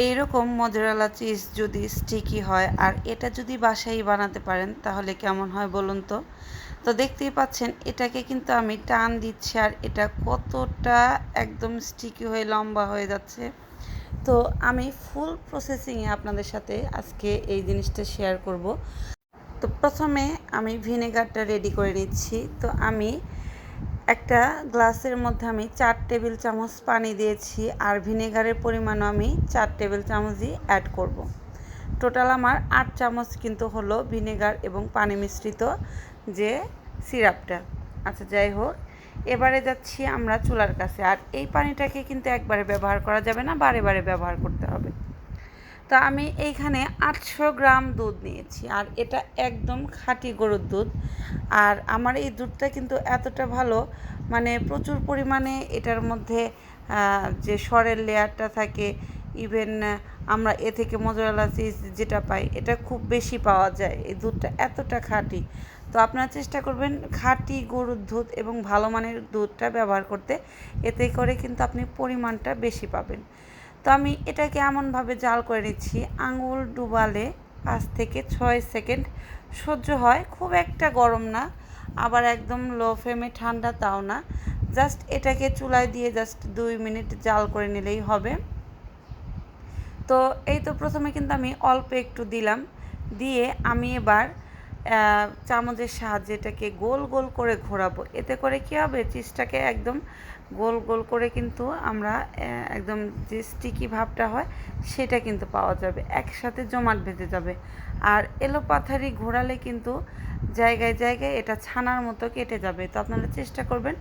এইরকম mozzarella cheese যদি sticky হয় আর এটা যদি বাসায় বানাতে পারেন তাহলে কেমন হয় বলুন তো। তো দেখতেই পাচ্ছেন এটাকে কিন্তু আমি টান দিচ্ছি আর এটা কতটা একদম স্টিকি হয়ে লম্বা হয়ে যাচ্ছে। তো আমি ফুল প্রসেসিংয়ে আপনাদের সাথে আজকে এই জিনিসটা শেয়ার করব। তো প্রথমে আমি ভিনেগারটা রেডি করে নিচ্ছি। তো আমি একটা গ্লাসের মধ্যে আমি 4 টেবিল চামচ পানি দিয়েছি আর ভিনেগারের পরিমাণও আমি 4 টেবিল চামচই অ্যাড করব। টোটাল আমার 8 চামচ কিন্তু হলো ভিনেগার এবং পানি মিশ্রিত যে সিরাপটা। আচ্ছা যাই হোক, এবারে যাচ্ছি আমরা চুলার কাছে। আর এই পানিটাকে কিন্তু একবারে ব্যবহার করা যাবে না, বারে বারে ব্যবহার করতে হবে। তো আমি এইখানে 800 গ্রাম দুধ নিয়েছি আর এটা একদম খাঁটি গরুর দুধ। আর আমার এই দুধটা কিন্তু এতটা ভালো, মানে প্রচুর পরিমাণে এটার মধ্যে যে সরের লেয়ারটা থাকে, ইভেন আমরা এ থেকে মোজারেলা চিজ যেটা পাই এটা খুব বেশি পাওয়া যায়। এই দুধটা এতটা খাঁটি। তো আপনারা চেষ্টা করবেন খাঁটি গরুর দুধ এবং ভালো মানের দুধটা ব্যবহার করতে, এতে করে কিন্তু আপনি পরিমাণটা বেশি পাবেন। তো আমি এটাকে এমনভাবে জাল করে নিচ্ছি, আঙুল ডুবালে 5 থেকে 6 সেকেন্ড সহ্য হয়। খুব একটা গরম না, আবার একদম লো ফ্লেমে ঠান্ডা তাও না। জাস্ট এটাকে চুলায় দিয়ে জাস্ট 2 মিনিট জাল করে নিলেই হবে। তো এই তো প্রথমে কিন্তু আমি অল্প একটু দিলাম, দিয়ে আমি এবার চামচের সাহায্যে এটাকে গোল গোল করে ঘোরাবো। এতে করে কী হবে, চিজটাকে একদম গোল গোল করে কিন্তু আমরা একদম যে স্টিকি ভাবটা হয় সেটা কিন্তু পাওয়া যাবে, একসাথে জমাট বেঁধে যাবে। আর এলোপাথারি ঘোরালে কিন্তু জায়গায় জায়গায় এটা ছানার মতো কেটে যাবে। তো আপনারা চেষ্টা করবেন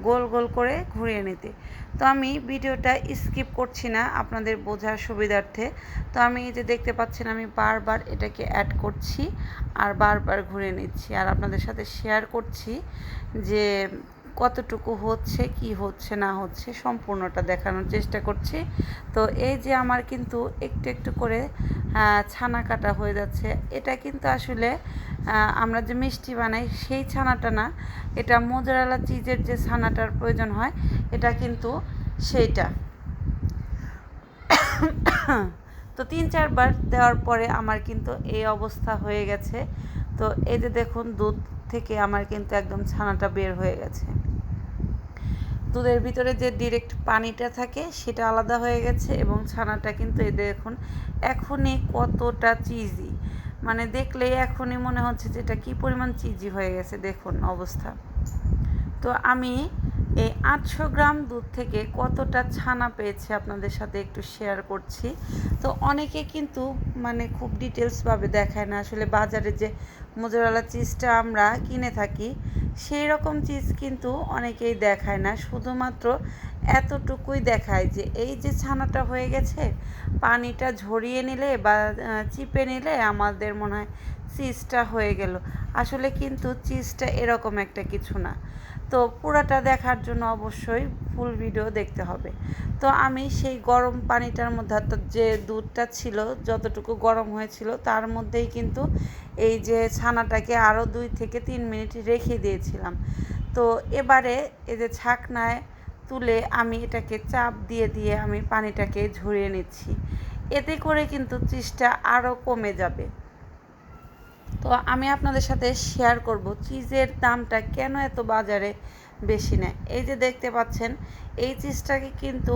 গোল গোল করে ঘুরিয়ে নিতে। তো আমি ভিডিওটা স্কিপ করছি না আপনাদের বোঝার সুবিধার্থে। তো আমি এই যে দেখতে পাচ্ছেন আমি বারবার এটাকে অ্যাড করছি আর বারবার ঘুরে নিচ্ছি আর আপনাদের সাথে শেয়ার করছি যে কতটুকু হচ্ছে, কি হচ্ছে না হচ্ছে সম্পূর্ণটা দেখানোর চেষ্টা করছি। তো এই যে আমার কিন্তু একটু একটু করে ছানা কাটা হয়ে যাচ্ছে। এটা কিন্তু আসলে আমরা যে মিষ্টি বানাই সেই ছানাটা না, এটা মোজারেলা চিজের যে ছানাটার প্রয়োজন হয় এটা কিন্তু সেইটা। তো 3-4 বার দেওয়ার পরে আমার কিন্তু এই অবস্থা হয়ে গেছে। তো এই যে দেখুন দুধ থেকে আমার কিন্তু একদম ছানাটা বের হয়ে গেছে। দুধের ভিতরে যে ডিরেক্ট পানিটা থাকে সেটা আলাদা হয়ে গেছে এবং ছানাটা কিন্তু এই দেখুন এখনই কতটা চিজি, মানে দেখলেই এখনই মনে হচ্ছে যে এটা কী পরিমাণ চিজি হয়ে গেছে, দেখুন অবস্থা। তো আমি এই 800 গ্রাম দুধ থেকে কতটা ছানা পেয়েছি আপনাদের সাথে একটু শেয়ার করছি। তো অনেকে কিন্তু মানে খুব ডিটেলসভাবে দেখায় না, আসলে বাজারে যে মোজারেলা চিজটা আমরা কিনে থাকি সেই রকম চিজ কিন্তু অনেকেই দেখায় না, শুধুমাত্র এতটুকুই দেখায় যে এই যে ছানাটা হয়ে গেছে, পানিটা ঝরিয়ে নিলে বা চিপে নিলে আমাদের মনে হয় চিজটা হয়ে গেল। আসলে কিন্তু চিজটা এরকম একটা কিছু না। তো পুরাটা দেখার জন্য অবশ্যই ফুল ভিডিও দেখতে হবে। তো আমি সেই গরম পানিটার মধ্যে অর্থাৎ যে দুধটা ছিল যতটুকু গরম হয়েছিল তার মধ্যেই কিন্তু এই যে ছানাটাকে আরও 2 থেকে 3 মিনিট রেখে দিয়েছিলাম। তো এবারে এই যে ছাকনায় তুলে আমি এটাকে চাপ দিয়ে দিয়ে আমি পানিটাকে ঝরিয়ে নিচ্ছি। এতে করে কিন্তু চিজটা আরও কমে যাবে। তো আমি আপনাদের সাথে শেয়ার করব চিজের দামটা কেন এত বাজারে বেশি নেয়। এই যে দেখতে পাচ্ছেন এই চিজটাকে কিন্তু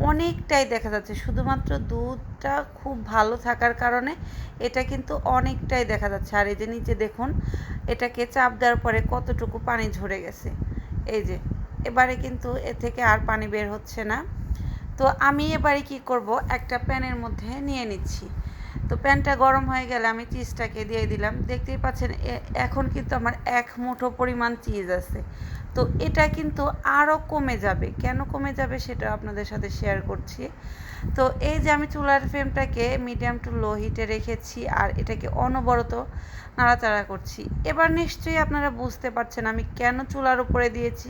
অনেকটাই দেখা যাচ্ছে, শুধুমাত্র দুধটা খুব ভালো থাকার কারণে এটা কিন্তু অনেকটাই দেখা যাচ্ছে। আর এই যে নিচে দেখুন এটাকে চাপ দেওয়ার পরে কতটুকু পানি ঝরে গেছে, এই যে এবারে কিন্তু এ থেকে আর পানি বের হচ্ছে না। তো আমি এবারে কি করব, একটা প্যানের মধ্যে নিয়ে নিচ্ছি। তো প্যানটা গরম হয়ে গেলে আমি চিজটাকে দিয়ে দিলাম। দেখতেই পাচ্ছেন এখন কিন্তু আমার 1 মুঠো পরিমাণ চিজ আছে। তো এটা কিন্তু আরও কমে যাবে, কেন কমে যাবে সেটা আপনাদের সাথে শেয়ার করছি। তো এই যে আমি চুলার ফ্লেমটাকে মিডিয়াম টু লো হিটে রেখেছি আর এটাকে অনবরত নাড়াচাড়া করছি। এবার নিশ্চয়ই আপনারা বুঝতে পারছেন আমি কেন চুলার উপরে দিয়েছি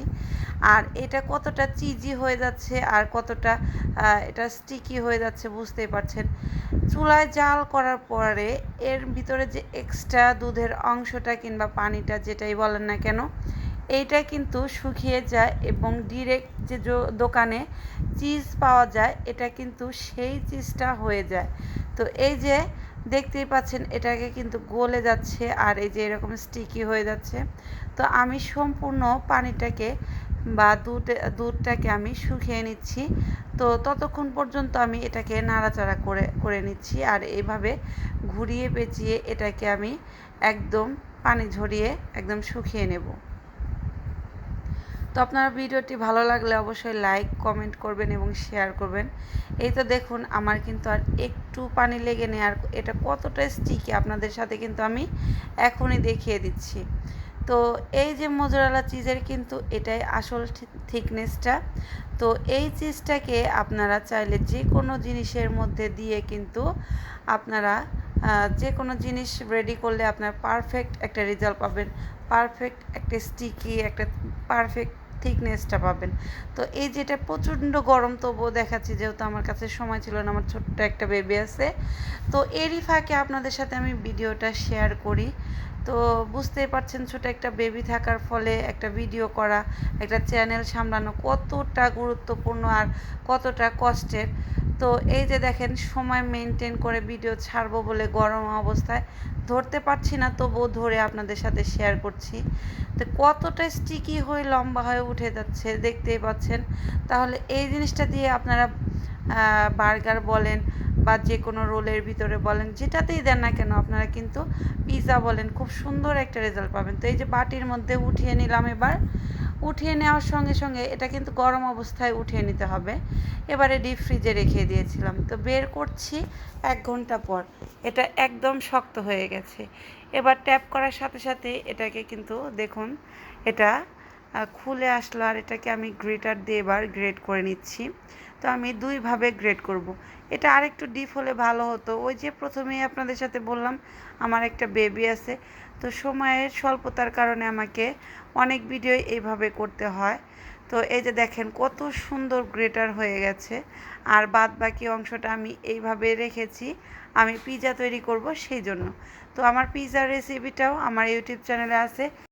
আর এটা কতটা চিজি হয়ে যাচ্ছে আর কতটা এটা স্টিকি হয়ে যাচ্ছে, বুঝতেই পারছেন। চুলায় জাল করার পরে এর ভিতরে যে এক্সট্রা দুধের অংশটা কিংবা পানিটা যেটাই বলেন না কেন, এইটা কিন্তু শুকিয়ে যায় এবং ডিরেক্ট যে দোকানে চিজ পাওয়া যায় এটা কিন্তু সেই চিজটা হয়ে যায়। তো এই যে দেখতেই পাচ্ছেন এটাকে কিন্তু গলে যাচ্ছে আর এই যে এরকম স্টিকি হয়ে যাচ্ছে। তো আমি সম্পূর্ণ পানিটাকে বা দুধটাকে আমি শুকিয়ে নিচ্ছি। তো ততক্ষণ পর্যন্ত আমি এটাকে নাড়াচাড়া করে নিচ্ছি আর এইভাবে ঘুরিয়ে পেঁচিয়ে এটাকে আমি একদম পানি ঝরিয়ে একদম শুকিয়ে নেব। তো আপনার ভিডিওটি ভালো লাগলে অবশ্যই লাইক কমেন্ট করবেন এবং শেয়ার করবেন। এই তো দেখুন আমার কিন্তু আর একটু পানি লেগে নেই আর এটা কতটা স্টিকি আপনাদের সাথে কিন্তু আমি এখনই দেখিয়ে দিচ্ছি। তো এই যে মোজারেলা চিজের কিন্তু এটাই আসল থিকনেসটা। তো এই চিজটাকে আপনারা চাইলে যে কোনো জিনিসের মধ্যে দিয়ে কিন্তু আপনারা যে কোনো জিনিস রেডি করলে আপনার পারফেক্ট একটা রেজাল্ট পাবেন, পারফেক্ট একটা স্টিকি একটা পারফেক্ট থিকনেসটা পাবেন। তো এই যেটা প্রচণ্ড গরম তবুও দেখাচ্ছি যেহেতু আমার কাছে সময় ছিল না, আমার ছোট্ট একটা বেবি আছে। তো এরই ফাঁকে আপনাদের সাথে আমি ভিডিওটা শেয়ার করি। তো বুঝতেই পারছেন ছোট একটা বেবি থাকার ফলে একটা ভিডিও করা, একটা চ্যানেল সামলানো কতটা গুরুত্বপূর্ণ আর কতটা কষ্টের। তো এই যে দেখেন সময় মেনটেন করে ভিডিও ছাড়বো বলে গরম অবস্থায় ধরতে পারছি না, তবুও ধরে আপনাদের সাথে শেয়ার করছি। তো কতটা স্টিকি হয়ে লম্বা হয়ে উঠে যাচ্ছে দেখতেই পাচ্ছেন। তাহলে এই জিনিসটা দিয়ে আপনারা বার্গার বলেন বা যে কোনো রোলের ভিতরে বলেন যেটাতেই দেন না কেন আপনারা কিন্তু পিৎজা বলেন খুব সুন্দর একটা রেজাল্ট পাবেন। তো এই যে বাটির মধ্যে উঠিয়ে নিলাম, এবার উঠিয়ে নেওয়ার সঙ্গে সঙ্গে এটা কিন্তু গরম অবস্থায় উঠিয়ে নিতে হবে। এবারে ডিপ ফ্রিজে রেখে দিয়েছিলাম, তো বের করছি 1 ঘন্টা পর এটা একদম শক্ত হয়ে গেছে। এবার ট্যাপ করার সাথে সাথে এটাকে কিন্তু দেখুন এটা খুলে আসলো আর এটাকে আমি গ্রেটার দিয়ে এবার গ্রেট করে নিচ্ছি। তো আমি দুইভাবে গ্রেট করব। এটা আরেকটু ডিপ হলে ভালো হতো। ওই যে প্রথমেই আপনাদের সাথে বললাম আমার একটা বেবি আছে, তো সময়ের স্বল্পতার কারণে আমাকে অনেক ভিডিও এইভাবে করতে হয়। তো এই যে দেখেন কত সুন্দর গ্রেটার হয়ে গেছে আর বাদ বাকি অংশটা আমি এইভাবে রেখেছি আমি পিৎজা তৈরি করব সেই জন্য। তো আমার পিৎজার রেসিপিটাও আমার ইউটিউব চ্যানেলে আছে।